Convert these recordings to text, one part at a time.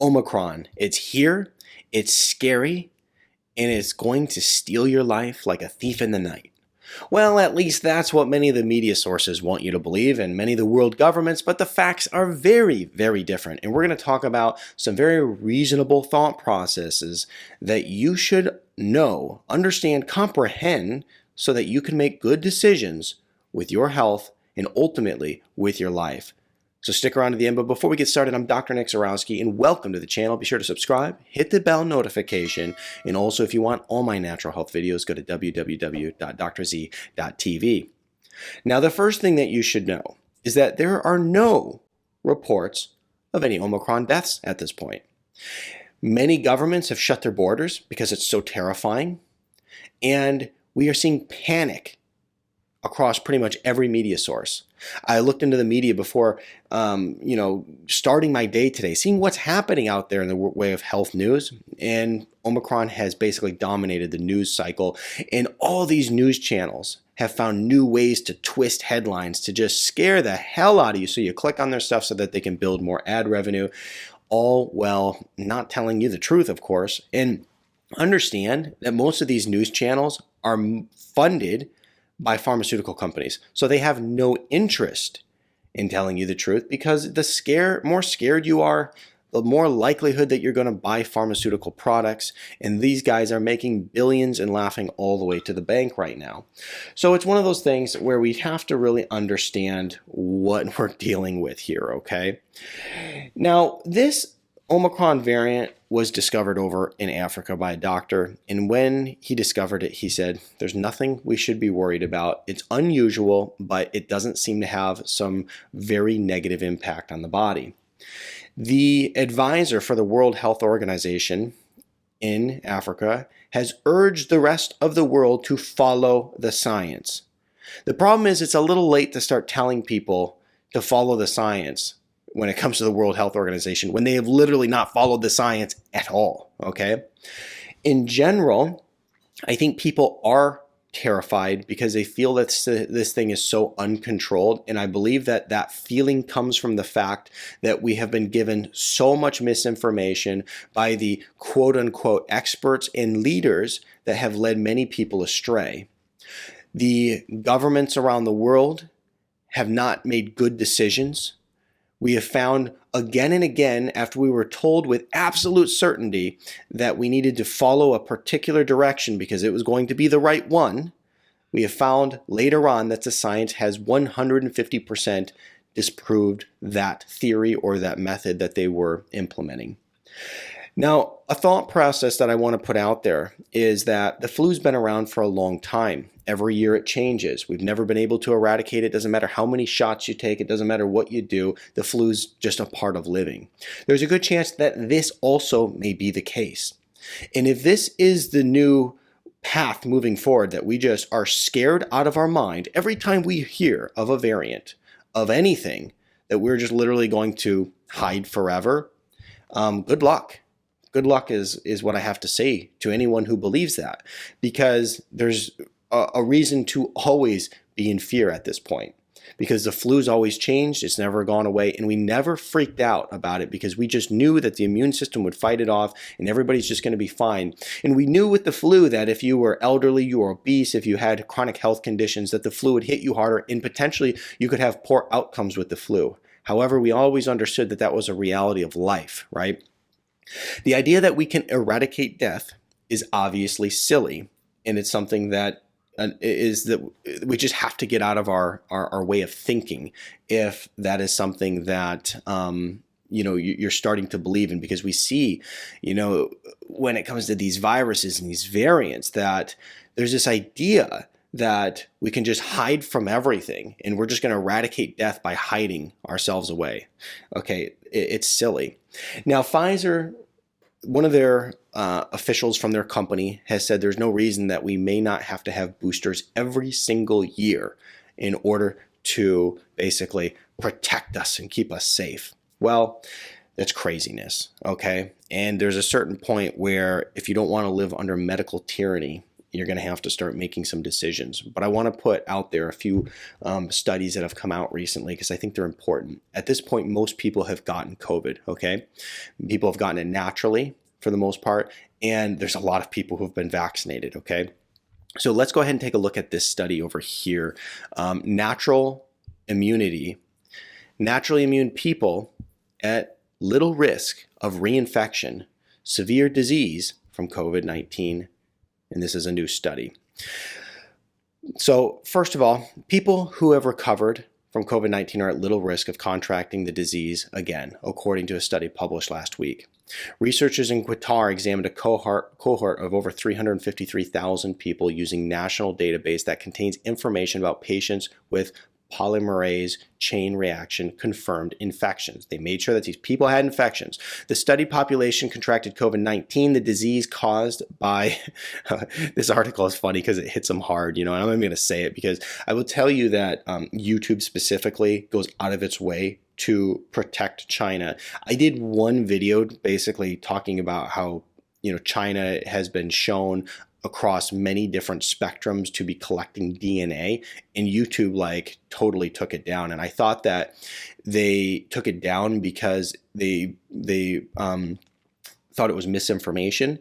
Omicron. It's here, it's scary, and it's going to steal your life like a thief in the night. Well, at least that's what many of the media sources want you to believe, and many of the world governments, but the facts are very, very different. And we're going to talk about some very reasonable thought processes that you should know, understand, comprehend, so that you can make good decisions with your health and ultimately with your life. So stick around to the end, but before we get started, I'm Dr. Nick Zarowski, and welcome to the channel. Be sure to subscribe, hit the bell notification, and also if you want all my natural health videos, go to www.drz.tv. Now, the first thing that you should know is that there are no reports of any Omicron deaths at this point. Many governments have shut their borders because it's so terrifying, and we are seeing panic across pretty much every media source. I looked into the media before, starting my day today, seeing what's happening out there in the way of health news. And Omicron has basically dominated the news cycle. And all these news channels have found new ways to twist headlines to just scare the hell out of you. So you click on their stuff so that they can build more ad revenue. All while not telling you the truth, of course. And understand that most of these news channels are funded by pharmaceutical companies. So they have no interest in telling you the truth, because the more scared you are, the more likelihood that you're going to buy pharmaceutical products. And these guys are making billions and laughing all the way to the bank right now. So it's one of those things where we have to really understand what we're dealing with here, okay? Now, this Omicron variant was discovered over in Africa by a doctor, and when he discovered it, he said, there's nothing we should be worried about. It's unusual, but it doesn't seem to have some very negative impact on the body. The advisor for the World Health Organization in Africa has urged the rest of the world to follow the science. The problem is it's a little late to start telling people to follow the science when it comes to the World Health Organization, when they have literally not followed the science at all, okay? In general, I think people are terrified because they feel that this thing is so uncontrolled, and I believe that that feeling comes from the fact that we have been given so much misinformation by the quote-unquote experts and leaders that have led many people astray. The governments around the world have not made good decisions. We have found again and again, after we were told with absolute certainty that we needed to follow a particular direction because it was going to be the right one, we have found later on that the science has 150% disproved that theory or that method that they were implementing. Now, a thought process that I want to put out there is that the flu's been around for a long time. Every year it changes. We've never been able to eradicate it. Doesn't matter how many shots you take. It doesn't matter what you do. The flu's just a part of living. There's a good chance that this also may be the case. And if this is the new path moving forward, that we just are scared out of our mind every time we hear of a variant of anything, that we're just literally going to hide forever, good luck. Good luck is what I have to say to anyone who believes that, because there's a reason to always be in fear at this point, because the flu's always changed. It's never gone away, and we never freaked out about it because we just knew that the immune system would fight it off and everybody's just going to be fine. And we knew with the flu that if you were elderly, you were obese, if you had chronic health conditions, that the flu would hit you harder and potentially you could have poor outcomes with the flu. However, we always understood that that was a reality of life, right? The idea that we can eradicate death is obviously silly, and it's something that we just have to get out of our way of thinking if that is something that you're starting to believe in, because we see, when it comes to these viruses and these variants, that there's this idea that we can just hide from everything and we're just going to eradicate death by hiding ourselves away. Okay, it's silly. Now, Pfizer, one of their officials from their company has said there's no reason that we may not have to have boosters every single year in order to basically protect us and keep us safe. Well, that's craziness, okay? And there's a certain point where if you don't want to live under medical tyranny you're going to have to start making some decisions. But I want to put out there a few studies that have come out recently because I think they're important. At this point, most people have gotten COVID, okay? People have gotten it naturally for the most part, and there's a lot of people who've been vaccinated, okay? So let's go ahead and take a look at this study over here. Natural immunity. Naturally immune people at little risk of reinfection, severe disease from COVID-19, and this is a new study. So first of all, people who have recovered from COVID-19 are at little risk of contracting the disease again, according to a study published last week. Researchers in Qatar examined a cohort of over 353,000 people using national database that contains information about patients with polymerase chain reaction confirmed infections. They made sure that these people had infections. The study population contracted COVID-19, the disease caused by, this article is funny because it hits them hard, and I'm even going to say it because I will tell you that YouTube specifically goes out of its way to protect China. I did one video basically talking about how, China has been shown across many different spectrums to be collecting DNA, and YouTube totally took it down. And I thought that they took it down because they thought it was misinformation.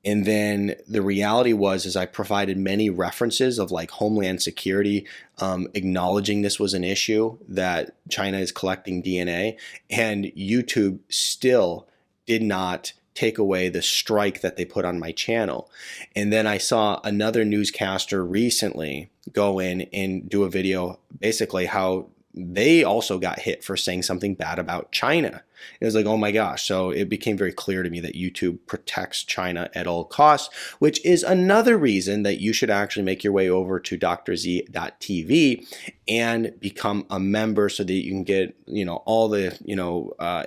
And then the reality is I provided many references of Homeland Security acknowledging this was an issue, that China is collecting DNA, and YouTube still did not take away the strike that they put on my channel. And then I saw another newscaster recently go in and do a video basically how they also got hit for saying something bad about China. It was oh my gosh. So it became very clear to me that YouTube protects China at all costs, which is another reason that you should actually make your way over to drzee.tv and become a member so that you can get, all the,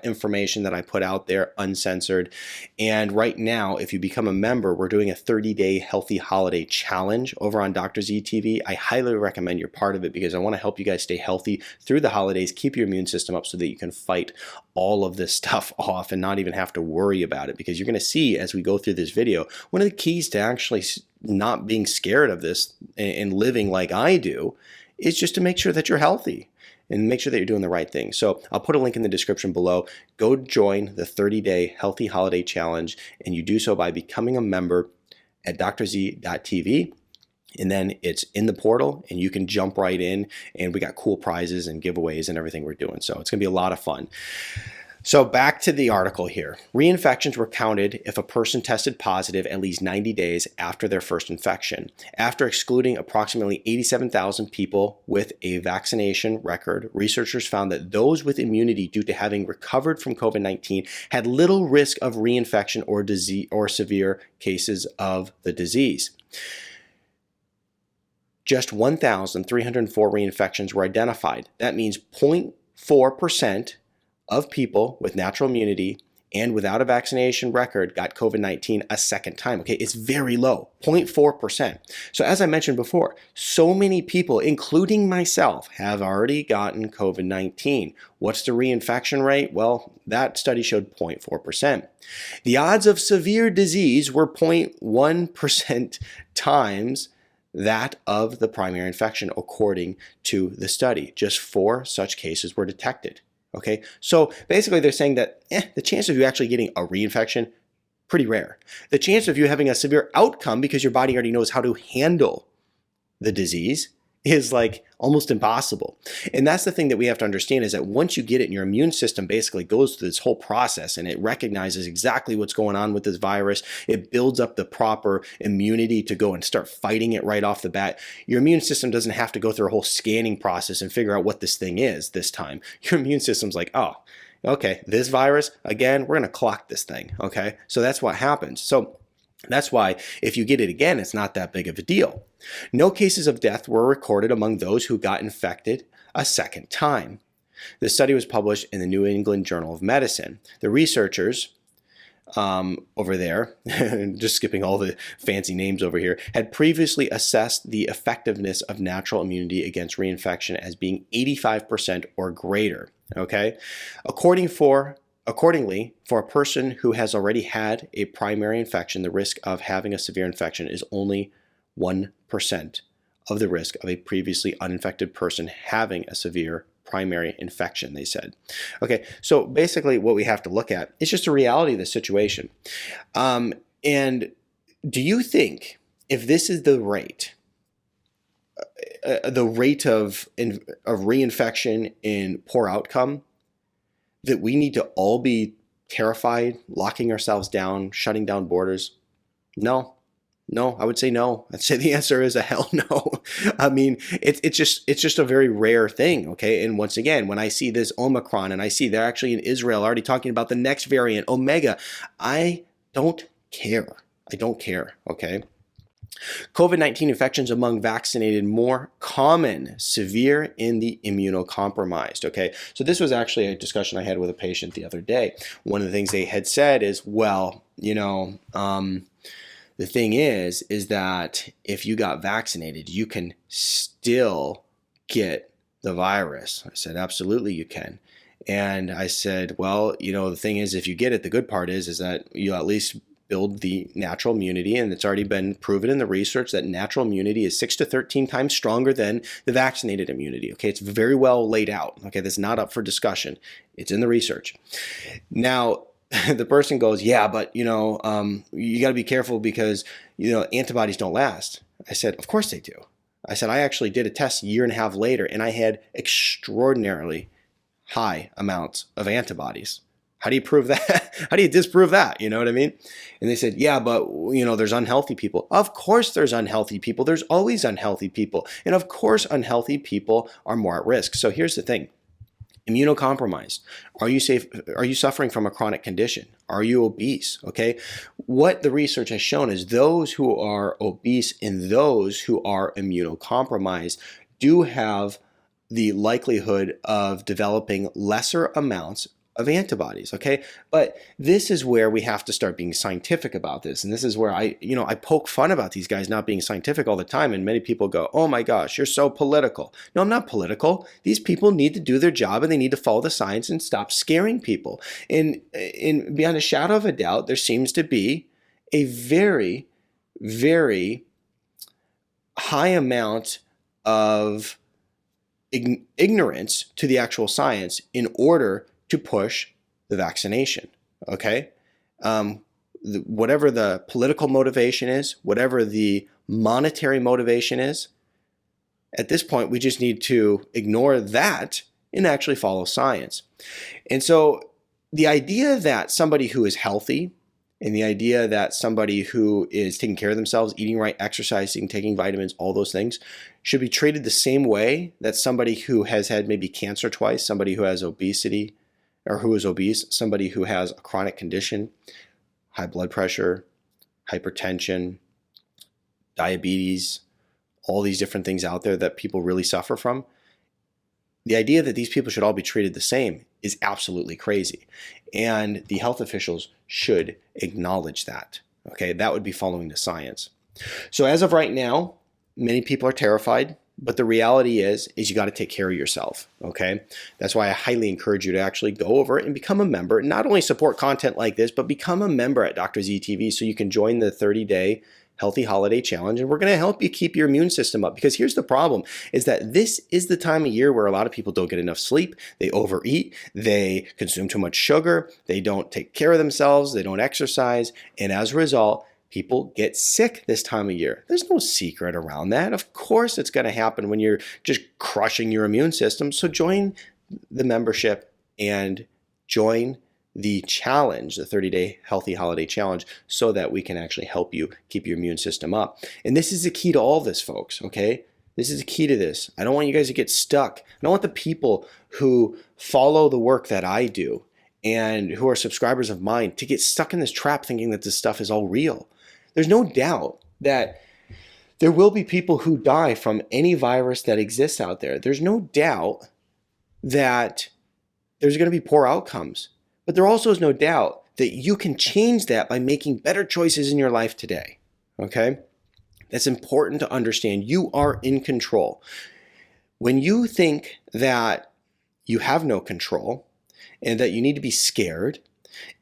information that I put out there uncensored. And right now, if you become a member, we're doing a 30-day healthy holiday challenge over on Dr. Z TV. I highly recommend you're part of it because I want to help you guys stay healthy through the holidays, keep your immune system up so that you can fight all of this stuff off and not even have to worry about it. Because you're going to see as we go through this video, one of the keys to actually not being scared of this and living like I do is just to make sure that you're healthy and make sure that you're doing the right thing. So I'll put a link in the description below. Go join the 30-day healthy holiday challenge, and you do so by becoming a member at drzee.tv. And then it's in the portal and you can jump right in, and we got cool prizes and giveaways and everything we're doing. So it's going to be a lot of fun. So back to the article here. Reinfections were counted if a person tested positive at least 90 days after their first infection. After excluding approximately 87,000 people with a vaccination record, researchers found that those with immunity due to having recovered from COVID-19 had little risk of reinfection or disease or severe cases of the disease. Just 1,304 reinfections were identified. That means 0.4% of people with natural immunity and without a vaccination record got COVID-19 a second time. Okay, it's very low, 0.4%. So as I mentioned before, so many people, including myself, have already gotten COVID-19. What's the reinfection rate? Well, that study showed 0.4%. The odds of severe disease were 0.1% times that of the primary infection, according to the study. Just 4 such cases were detected. Okay, so basically they're saying that the chance of you actually getting a reinfection, pretty rare. The chance of you having a severe outcome because your body already knows how to handle the disease is almost impossible. And that's the thing that we have to understand, is that once you get it and your immune system basically goes through this whole process and it recognizes exactly what's going on with this virus, it builds up the proper immunity to go and start fighting it right off the bat. Your immune system doesn't have to go through a whole scanning process and figure out what this thing is this time. Your immune system's oh, okay, this virus, again, we're gonna clock this thing, okay? So that's what happens. So that's why if you get it again, it's not that big of a deal. No cases of death were recorded among those who got infected a second time. The study was published in the New England Journal of Medicine. The researchers over there, just skipping all the fancy names over here, had previously assessed the effectiveness of natural immunity against reinfection as being 85% or greater. Okay, accordingly, for a person who has already had a primary infection, the risk of having a severe infection is only 1% of the risk of a previously uninfected person having a severe primary infection, they said. Okay, so basically what we have to look at is just the reality of the situation. And do you think if this is the rate of reinfection and poor outcome, that we need to all be terrified, locking ourselves down, shutting down borders? No, I would say no. I'd say the answer is a hell no. I mean, it's just a very rare thing, okay? And once again, when I see this Omicron and I see they're actually in Israel already talking about the next variant, Omega, I don't care. I don't care, okay? COVID-19 infections among vaccinated more common, severe in the immunocompromised, okay? So this was actually a discussion I had with a patient the other day. One of the things they had said is, well, the thing is that if you got vaccinated, you can still get the virus. I said, absolutely you can. And I said, well, the thing is, if you get it, the good part is that you at least build the natural immunity, and it's already been proven in the research that natural immunity is 6 to 13 times stronger than the vaccinated immunity. Okay, it's very well laid out. Okay, that's not up for discussion. It's in the research. Now, the person goes, yeah, but you got to be careful because antibodies don't last. I said, of course they do. I said, I actually did a test a year and a half later, and I had extraordinarily high amounts of antibodies. How do you prove that? How do you disprove that? You know what I mean? And they said, yeah, but there's unhealthy people. Of course there's unhealthy people. There's always unhealthy people. And of course unhealthy people are more at risk. So here's the thing. Immunocompromised. Are you safe? Are you suffering from a chronic condition? Are you obese? Okay. What the research has shown is those who are obese and those who are immunocompromised do have the likelihood of developing lesser amounts of antibodies, okay? But this is where we have to start being scientific about this. And this is where I poke fun about these guys not being scientific all the time. And many people go, oh my gosh, you're so political. No, I'm not political. These people need to do their job and they need to follow the science and stop scaring people. And beyond a shadow of a doubt, there seems to be a very, very high amount of ignorance to the actual science in order to push the vaccination, okay? Whatever the political motivation is, whatever the monetary motivation is, at this point, we just need to ignore that and actually follow science. And so the idea that somebody who is healthy and the idea that somebody who is taking care of themselves, eating right, exercising, taking vitamins, all those things, should be treated the same way that somebody who has had maybe cancer twice, somebody who has obesity, or who is obese, somebody who has a chronic condition, high blood pressure, hypertension, diabetes, all these different things out there that people really suffer from. The idea that these people should all be treated the same is absolutely crazy. And the health officials should acknowledge that. Okay, that would be following the science. So as of right now, many people are terrified. But the reality is you got to take care of yourself, okay? That's why I highly encourage you to actually go over and become a member. Not only support content like this, but become a member at Dr. Z TV so you can join the 30-day Healthy Holiday Challenge, and we're going to help you keep your immune system up. Because here's the problem, is that this is the time of year where a lot of people don't get enough sleep, they overeat, they consume too much sugar, they don't take care of themselves, they don't exercise, and as a result, people get sick this time of year. There's no secret around that. Of course it's going to happen when you're just crushing your immune system. So join the membership and join the challenge, the 30-day Healthy Holiday Challenge, so that we can actually help you keep your immune system up. And this is the key to all this, folks, okay? This is the key to this. I don't want you guys to get stuck. I don't want the people who follow the work that I do and who are subscribers of mine to get stuck in this trap thinking that this stuff is all real. There's no doubt that there will be people who die from any virus that exists out there. There's no doubt that there's going to be poor outcomes. But there also is no doubt that you can change that by making better choices in your life today. Okay? That's important to understand. You are in control. When you think that you have no control and that you need to be scared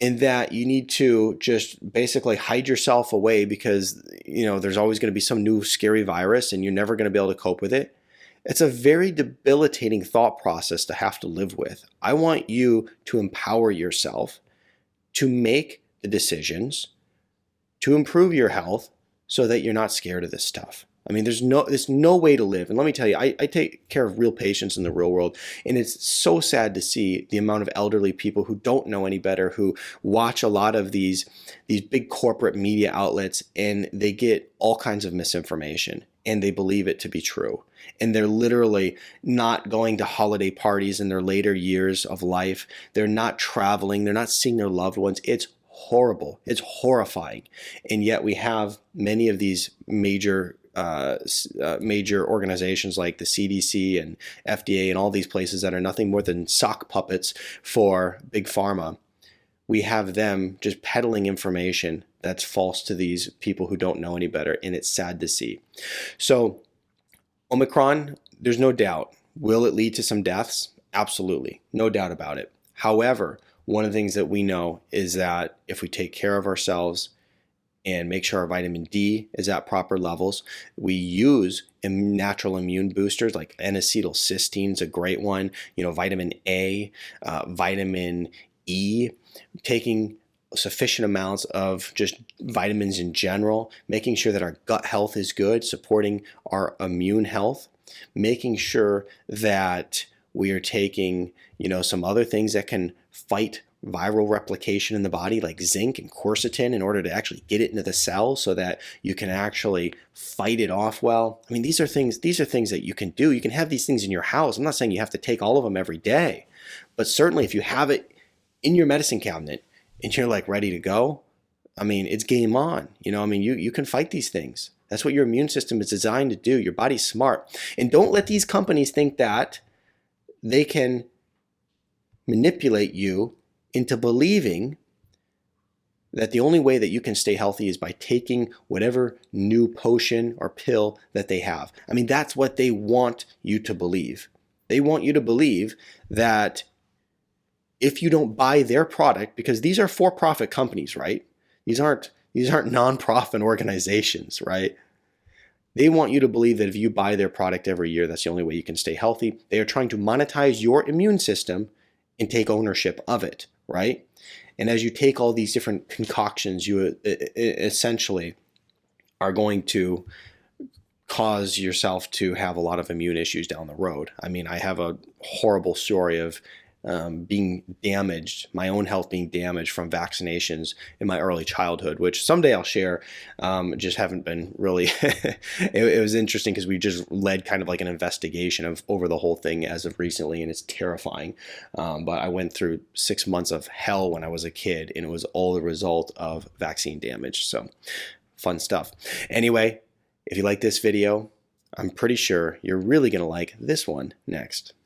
in that you need to just basically hide yourself away because, there's always going to be some new scary virus and you're never going to be able to cope with it. It's a very debilitating thought process to have to live with. I want you to empower yourself to make the decisions to improve your health so that you're not scared of this stuff. I mean, there's no way to live. And let me tell you, I take care of real patients in the real world, and it's so sad to see the amount of elderly people who don't know any better, who watch a lot of these big corporate media outlets, and they get all kinds of misinformation, and they believe it to be true. And they're literally not going to holiday parties in their later years of life. They're not traveling. They're not seeing their loved ones. It's horrible. It's horrifying. And yet we have many of these major organizations like the CDC and FDA and all these places that are nothing more than sock puppets for big pharma. We have them just peddling information that's false to these people who don't know any better, and it's sad to see. So Omicron, there's no doubt. Will it lead to some deaths? Absolutely. No doubt about it. However, one of the things that we know is that if we take care of ourselves and make sure our vitamin D is at proper levels, we use natural immune boosters like n-acetylcysteine is a great one, vitamin A, vitamin E, taking sufficient amounts of just vitamins in general, making sure that our gut health is good, supporting our immune health, making sure that we are taking, some other things that can fight viral replication in the body like zinc and quercetin in order to actually get it into the cell so that you can actually fight it off well. I mean, these are things that you can do. You can have these things in your house. I'm not saying you have to take all of them every day, but certainly if you have it in your medicine cabinet and you're like ready to go, I mean, it's game on. You can fight these things. That's what your immune system is designed to do. Your body's smart. And don't let these companies think that they can manipulate you into believing that the only way that you can stay healthy is by taking whatever new potion or pill that they have. I mean, that's what they want you to believe. They want you to believe that if you don't buy their product, because these are for-profit companies, right? These aren't non-profit organizations, right? They want you to believe that if you buy their product every year, that's the only way you can stay healthy. They are trying to monetize your immune system and take ownership of it, right? And as you take all these different concoctions, you essentially are going to cause yourself to have a lot of immune issues down the road. I mean, I have a horrible story of being damaged, my own health being damaged from vaccinations in my early childhood, which someday I'll share. Just haven't been really, it was interesting because we just led kind of like an investigation over the whole thing as of recently, and it's terrifying. But I went through 6 months of hell when I was a kid, and it was all the result of vaccine damage. So fun stuff. Anyway, if you like this video, I'm pretty sure you're really going to like this one next.